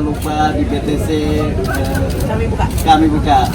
lupa di BTC Kami buka.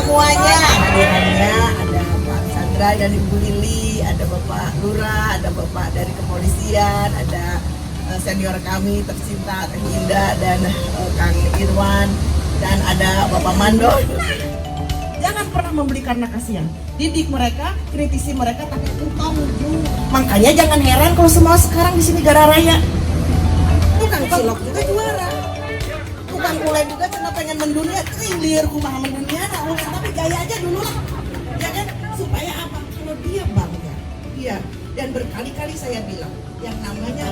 semuanya. Hadirannya ada Pak Sandra dan Ibu Lili, ada Bapak Lurah, ada Bapak dari kepolisian, ada senior kami tercinta Teh Indah dan Kang Irwan, dan ada Bapak Mando. Jangan pernah membeli karena kasihan. Didik mereka, kritisi mereka, tapi utang. Makanya jangan heran kalau semua sekarang di sini gara raya. Tukang cilok juga juara. Tukang kule juga cina pengen mendunia, liar kumaha mendunia, tapi gaya aja dulu lah. Ya kan? Supaya apa? Kalau dia bangga. Iya. Dan berkali-kali saya bilang, yang namanya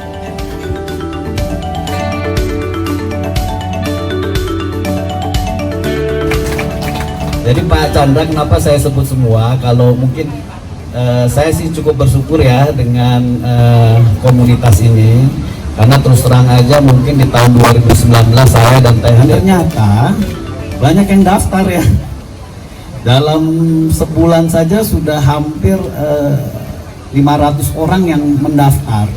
Jadi Pak Chandra, kenapa saya sebut semua? Kalau mungkin saya sih cukup bersyukur ya dengan komunitas ini, karena terus terang aja mungkin di tahun 2019 saya dan Teh ternyata banyak yang daftar ya. Dalam sebulan saja sudah hampir 500 orang yang mendaftar.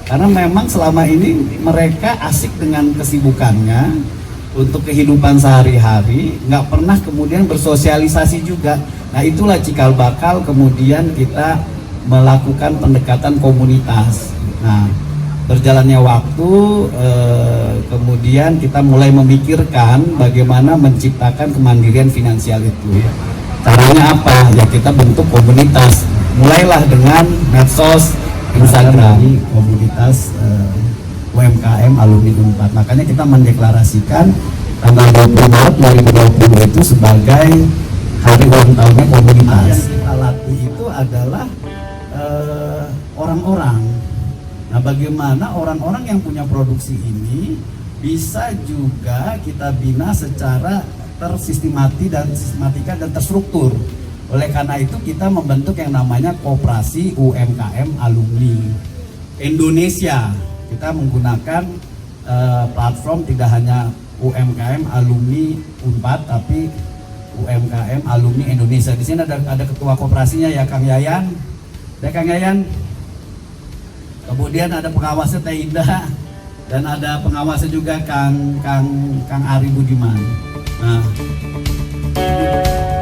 Karena memang selama ini mereka asik dengan kesibukannya untuk kehidupan sehari-hari, nggak pernah kemudian bersosialisasi juga. Nah itulah cikal bakal kemudian kita melakukan pendekatan komunitas. Nah berjalannya waktu, kemudian kita mulai memikirkan bagaimana menciptakan kemandirian finansial itu. Caranya apa? Ya kita bentuk komunitas. Mulailah dengan medsos, Instagram, komunitas UMKM alumni Unpad. Makanya kita mendeklarasikan tanggal 20 Maret 2020 itu sebagai hari ulang tahunnya komunitas. Yang kita latih itu adalah orang-orang. Nah, bagaimana orang-orang yang punya produksi ini bisa juga kita bina secara sistematika dan terstruktur. Oleh karena itu kita membentuk yang namanya Koperasi UMKM Alumni Indonesia. Kita menggunakan platform tidak hanya UMKM Alumni Unpad, tapi UMKM Alumni Indonesia. Di sini ada ketua koperasinya ya, Kang Yayan. Ya Kang Yayan. Kemudian ada pengawasnya Teh Indah, dan ada pengawasnya juga Kang Ari Budiman. Nah,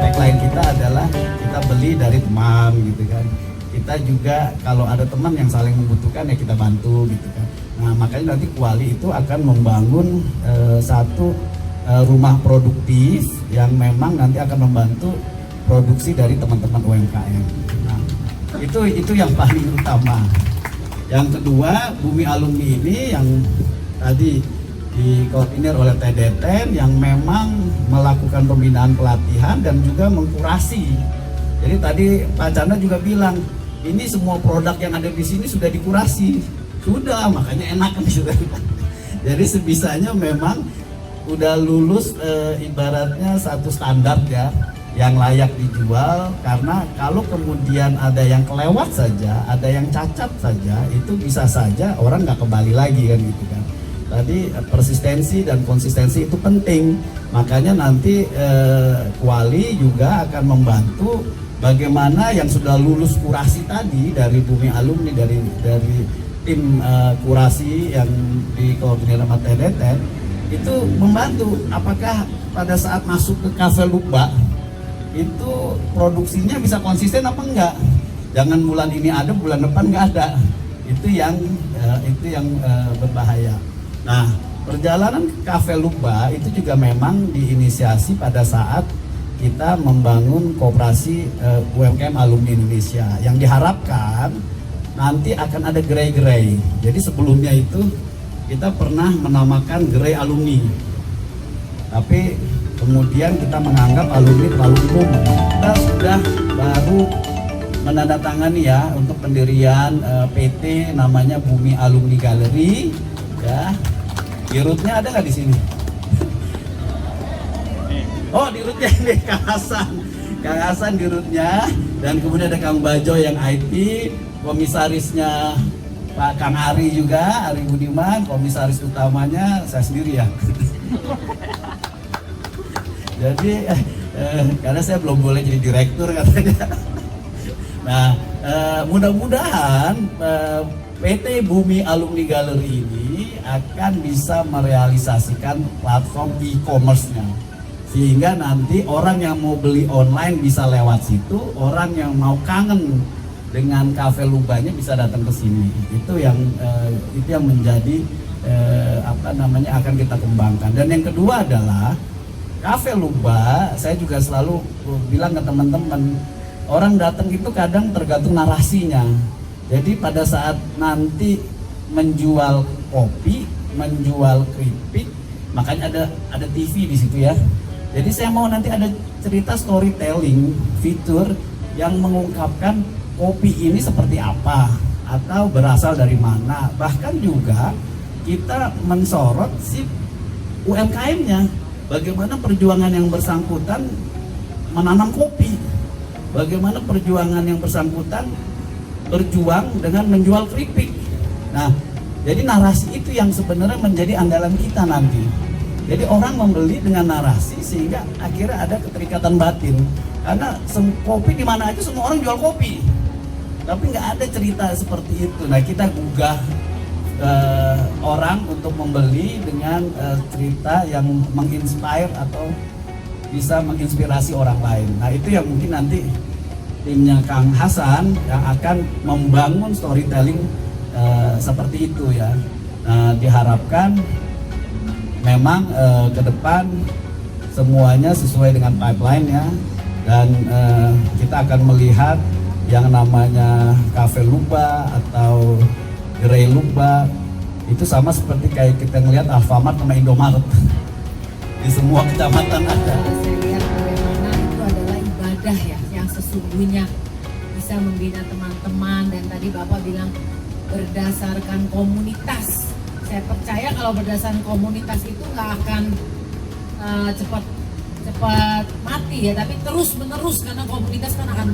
tagline kita adalah kita beli dari teman gitu kan. Kita juga kalau ada teman yang saling membutuhkan ya kita bantu gitu kan. Nah makanya nanti Kuali itu akan membangun satu rumah produktif yang memang nanti akan membantu produksi dari teman-teman UMKM. Nah itu yang paling utama. Yang kedua, Bumi Alumni ini yang tadi dikoordinir oleh TDTN yang memang melakukan pembinaan pelatihan dan juga mengkurasi. Jadi tadi Pak Chandra juga bilang, ini semua produk yang ada di sini sudah dikurasi. Sudah, makanya enak kan sudah. Jadi sebisanya memang udah lulus ibaratnya satu standar ya, yang layak dijual. Karena kalau kemudian ada yang kelewat saja, ada yang cacat saja, itu bisa saja orang nggak kembali lagi kan gitu kan. Tadi persistensi dan konsistensi itu penting. Makanya nanti Kuali juga akan membantu bagaimana yang sudah lulus kurasi tadi dari Bumi Alumni, dari tim kurasi yang dikoordinir sama TDTN itu membantu. Apakah pada saat masuk ke Cafe Lupa itu produksinya bisa konsisten apa enggak? Jangan bulan ini ada, bulan depan nggak ada. Itu yang berbahaya. Nah, perjalanan Cafe Lupa itu juga memang diinisiasi pada saat kita membangun koperasi UMKM Alumni Indonesia yang diharapkan nanti akan ada gerai-gerai. Jadi sebelumnya itu kita pernah menamakan gerai alumni, tapi kemudian kita menganggap alumni terlalu umum. Kita sudah baru menandatangani ya untuk pendirian PT namanya Bumi Alumni Gallery ya. Dirutnya ada nggak di sini? Oh, dirutnya ini Kang Hasan dirutnya, dan kemudian ada Kang Bajo yang IT, komisarisnya Pak Kang Ari juga, Ari Budiman, komisaris utamanya saya sendiri ya. Jadi karena saya belum boleh jadi direktur katanya. Nah, mudah-mudahan PT Bumi Alumni Gallery ini akan bisa merealisasikan platform e-commerce-nya, sehingga nanti orang yang mau beli online bisa lewat situ, orang yang mau kangen dengan Cafe Lubanya bisa datang ke sini. Itu yang menjadi akan kita kembangkan. Dan yang kedua adalah Cafe Luba, saya juga selalu bilang ke teman-teman, orang datang itu kadang tergantung narasinya. Jadi pada saat nanti menjual kopi, menjual keripik, makanya ada TV di situ ya. Jadi saya mau nanti ada cerita storytelling, fitur yang mengungkapkan kopi ini seperti apa atau berasal dari mana. Bahkan juga kita mensorot si UMKM-nya, bagaimana perjuangan yang bersangkutan menanam kopi, bagaimana perjuangan yang bersangkutan berjuang dengan menjual keripik. Nah, jadi narasi itu yang sebenarnya menjadi andalan kita nanti. Jadi orang membeli dengan narasi sehingga akhirnya ada keterikatan batin. Karena kopi di mana aja semua orang jual kopi, tapi nggak ada cerita seperti itu. Nah, kita gugah orang untuk membeli dengan cerita yang menginspire atau bisa menginspirasi orang lain. Nah, itu yang mungkin nanti timnya Kang Hasan yang akan membangun storytelling seperti itu ya. Nah, diharapkan memang ke depan semuanya sesuai dengan pipeline ya, dan kita akan melihat yang namanya Cafe Luba atau Gerai Luba itu sama seperti kayak kita ngelihat Alfamart sama Indomaret di semua kecamatan ada. Saya lihat bagaimana itu adalah ibadah ya yang sesungguhnya bisa membina teman-teman, dan tadi Bapak bilang berdasarkan komunitas. Saya percaya kalau berdasarkan komunitas itu nggak akan cepat mati ya, tapi terus menerus karena komunitas kan akan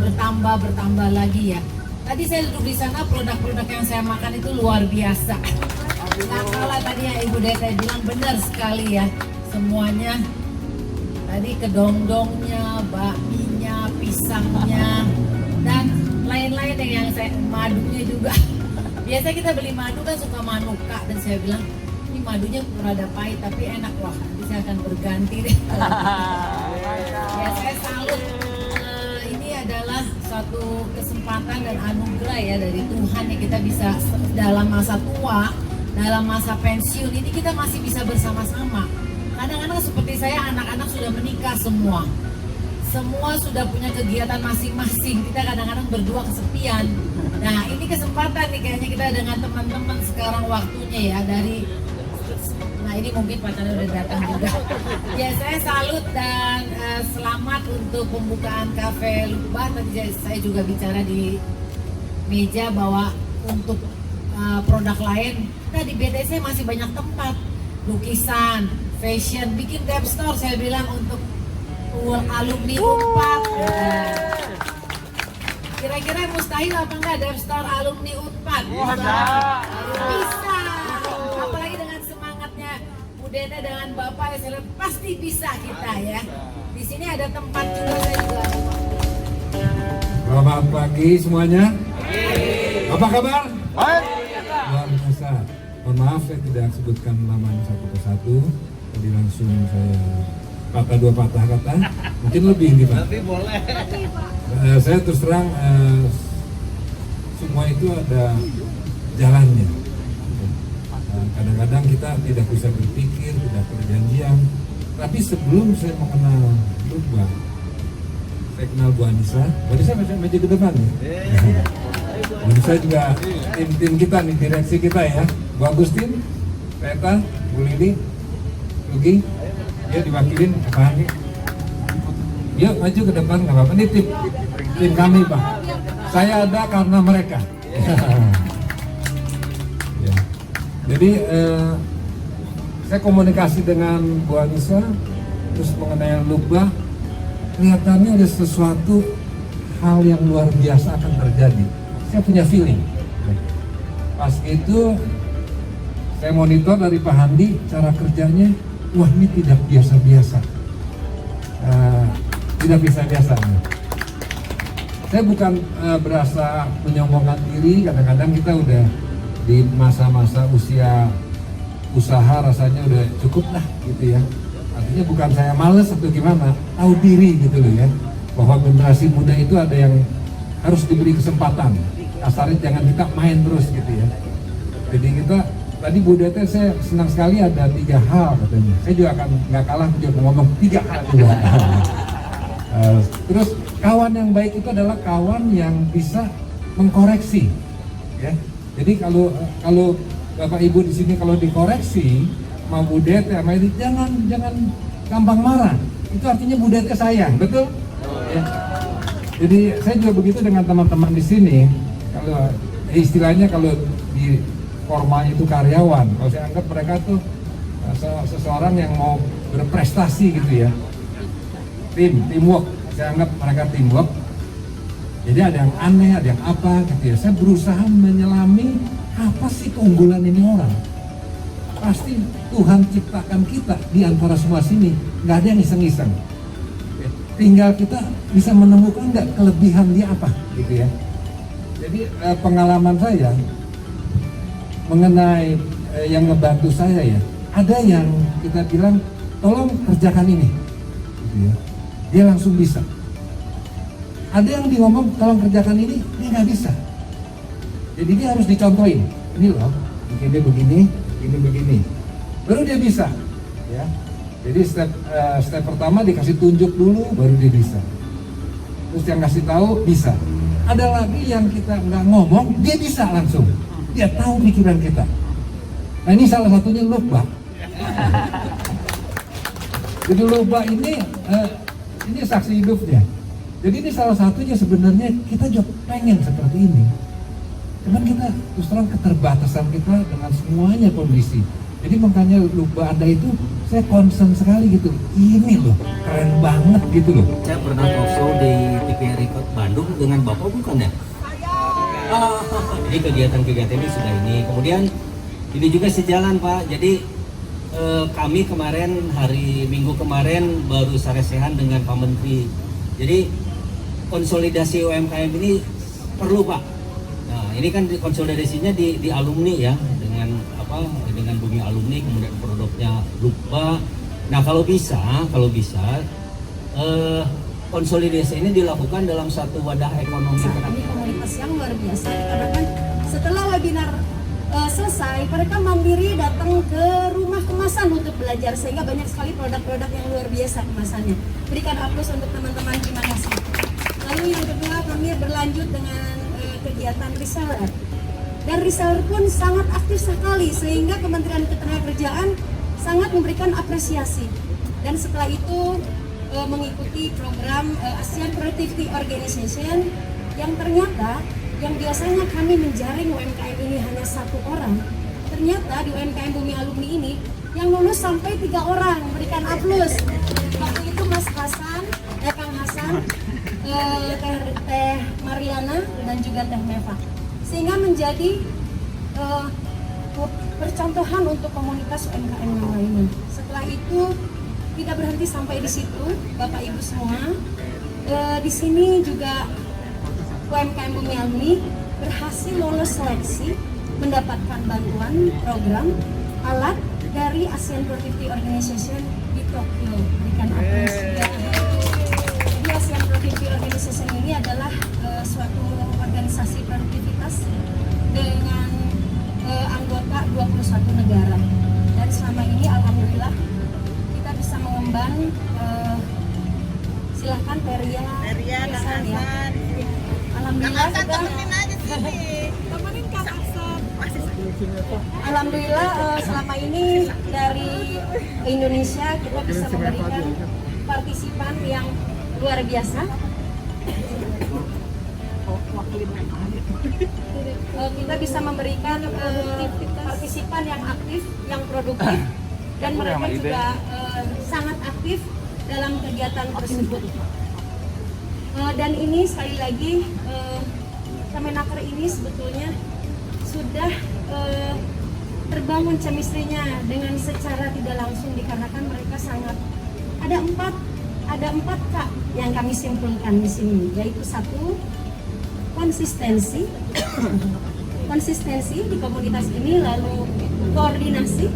bertambah lagi ya. Tadi saya duduk di sana, produk-produk yang saya makan itu luar biasa. Nah, kalau tadi yang Ibu Deta bilang benar sekali ya, semuanya tadi kedongdongnya, bakminya, pisangnya, dan lain-lain yang saya madunya juga. Biasa kita beli madu kan suka manuka, dan saya bilang ini madunya rada pahit tapi enak, wah nanti saya akan berganti deh. Ya, saya salut. Ini adalah suatu kesempatan dan anugerah ya dari Tuhan yang kita bisa dalam masa tua, dalam masa pensiun ini kita masih bisa bersama-sama. Kadang-kadang seperti saya, anak-anak sudah menikah semua sudah punya kegiatan masing-masing. Kita kadang-kadang berdua kesepian. Nah, ini kesempatan nih kayaknya kita dengan teman-teman sekarang waktunya ya nah ini mungkin pacarnya udah datang juga. Ya, saya salut dan selamat untuk pembukaan Cafe Luba. Tadi saya juga bicara di meja bahwa untuk produk lain, nah di BTC masih banyak tempat, lukisan, fashion, bikin web store saya bilang untuk alumni Unpad. Kira-kira mustahil apa enggak web store alumni Unpad? Bisa. Apalagi dengan semangatnya Bu Dena dengan Bapak ya, saya lihat pasti bisa kita ya. Di sini ada tempat juga, saya juga. Selamat pagi semuanya. Apa kabar? Luar biasa. Mohon maaf saya tidak sebutkan namanya satu persatu. Tadi langsung saya dua patah kata. Mungkin lebih nih Pak. Lebih boleh. Saya terus terang semua itu ada jalannya. Kadang-kadang kita tidak bisa berpikir, tidak perjanjian. Tapi sebelum saya mengenal Luba, saya kenal Bu Anissa. Bu Anissa meja ke depan ya. Bu Anissa juga tim kita nih, direksi kita ya. Bu Agustin, Reta, Bu Lili, Lugi, dia diwakilin apaan nih? Yuk maju ke depan, nggak apa-apa. Ini tim kami Pak. Saya ada karena mereka. Ya. Jadi saya komunikasi dengan Bu Anissa, terus mengenai Luba, kelihatannya ada sesuatu hal yang luar biasa akan terjadi. Saya punya feeling. Pas itu saya monitor dari Pak Handi cara kerjanya, wah ini tidak biasa-biasa. Tidak biasa-biasa. Saya bukan berasa menyombongkan diri, kadang-kadang kita udah di masa-masa usia usaha rasanya udah cukup lah gitu ya. Artinya bukan saya males atau gimana, tahu diri gitu loh ya. Bahwa generasi muda itu ada yang harus diberi kesempatan. Kasarnya jangan kita main terus gitu ya. Jadi kita tadi Bu Dete, saya senang sekali ada 3 hal katanya. Saya juga akan nggak kalah juga ngomong 3 hal juga. Terus kawan yang baik itu adalah kawan yang bisa mengkoreksi, ya. Jadi kalau Bapak Ibu di sini kalau dikoreksi mau Bu Dete sama itu jangan gampang marah. Itu artinya Bu Dete sayang, betul? Ya. Jadi saya juga begitu dengan teman-teman di sini. Kalau istilahnya kalau di formalnya itu karyawan, kalau saya anggap mereka tuh seseorang yang mau berprestasi gitu ya. Teamwork, saya anggap mereka teamwork. Jadi ada yang aneh, ada yang apa gitu ya. Saya berusaha menyelami apa sih keunggulan ini orang. Pasti Tuhan ciptakan kita di antara semua sini, nggak ada yang iseng-iseng. Tinggal kita bisa menemukan nggak kelebihan dia apa gitu ya. Jadi pengalaman saya mengenai yang ngebantu saya ya, ada yang kita bilang tolong kerjakan ini gitu ya. Dia langsung bisa. Ada yang ngomong tolong kerjakan ini, dia nggak bisa. Jadi dia harus dicontohin. Ini loh, begini begini, ini begini. Baru dia bisa, ya. Jadi step pertama dikasih tunjuk dulu, baru dia bisa. Terus yang kasih tahu bisa. Ada lagi yang kita nggak ngomong, dia bisa langsung. Dia tahu pikiran kita. Nah ini salah satunya Lukba. Jadi Lukba ini saksi hidupnya. Jadi ini salah satunya sebenarnya kita juga pengen seperti ini. Cuman kita terus terang keterbatasan kita dengan semuanya kondisi. Jadi makanya Lukba Anda itu saya concern sekali gitu. Ini loh, keren banget gitu loh. Saya pernah talkshow di TVRI Bandung dengan Bapak bukan ya? Jadi kegiatan-kegiatan ini sudah ini. Kemudian ini juga sejalan Pak. Jadi kami kemarin hari Minggu kemarin baru saresehan dengan Pak Menteri. Jadi konsolidasi UMKM ini perlu Pak. Nah ini kan konsolidasinya di alumni ya, dengan Bumi Alumni, kemudian produknya Lukba. Nah kalau bisa konsolidasi ini dilakukan dalam satu wadah ekonomi. Ini komunitas yang luar biasa karena kan setelah webinar selesai mereka mandiri datang ke rumah kemasan untuk belajar sehingga banyak sekali produk-produk yang luar biasa kemasannya. Berikan aplaus untuk teman-teman, terima kasih. Lalu yang kedua kami berlanjut dengan kegiatan reseller. Dan reseller pun sangat aktif sekali sehingga Kementerian Ketenagakerjaan sangat memberikan apresiasi. Dan setelah itu mengikuti program ASEAN Productivity Organization yang ternyata yang biasanya kami menjaring UMKM ini hanya 1 orang. Ternyata di UMKM Bumi Alumni ini yang lulus sampai 3 orang. Berikan aplaus. Waktu itu Mas Hasan, Kang Hasan, Teh Mariana dan juga Teh Meva. Sehingga menjadi percontohan untuk komunitas UMKM yang lainnya. Setelah itu tidak berhenti sampai di situ, Bapak Ibu semua. Di sini juga UMKM Bumi Alumni berhasil lolos seleksi, mendapatkan bantuan program alat dari ASEAN Productivity Organization di Tokyo. Berikan aplaus. Jadi ASEAN Productivity Organization ini adalah suatu organisasi produktivitas dengan anggota 21 negara. Dan selama ini alhamdulillah kita bisa mengemban silakan Peria dan Hasan ya. Alhamdulillah sudah temenin Kang Hasan. Alhamdulillah selama ini dari Indonesia kita bisa memberikan partisipan yang luar biasa. Kita bisa memberikan partisipan yang aktif, yang produktif, dan mereka juga sangat aktif dalam kegiatan tersebut. Dan ini sekali lagi Kemenaker ini sebetulnya sudah terbangun chemistry-nya dengan secara tidak langsung dikarenakan mereka sangat ada empat K yang kami simpulkan di sini, yaitu 1, konsistensi di komunitas ini, lalu koordinasi,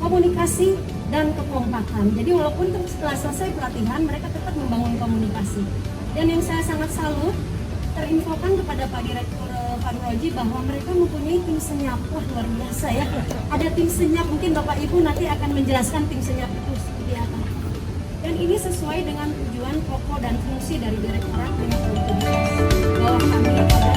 komunikasi, dan kekompakan. Jadi walaupun setelah selesai pelatihan mereka tetap membangun komunikasi. Dan yang saya sangat salut terinfokan kepada Pak Direktur Fadroji bahwa mereka mempunyai tim senyap. Wah, luar biasa ya. Ada tim senyap, mungkin Bapak Ibu nanti akan menjelaskan tim senyap itu seperti apa. Dan ini sesuai dengan tujuan pokok dan fungsi dari Direktorat Bina Produktivitas bahwa kami pada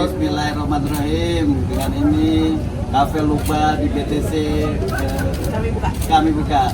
Bismillahirrahmanirrahim. Dengan ini Cafe Lupa di BTC kami buka.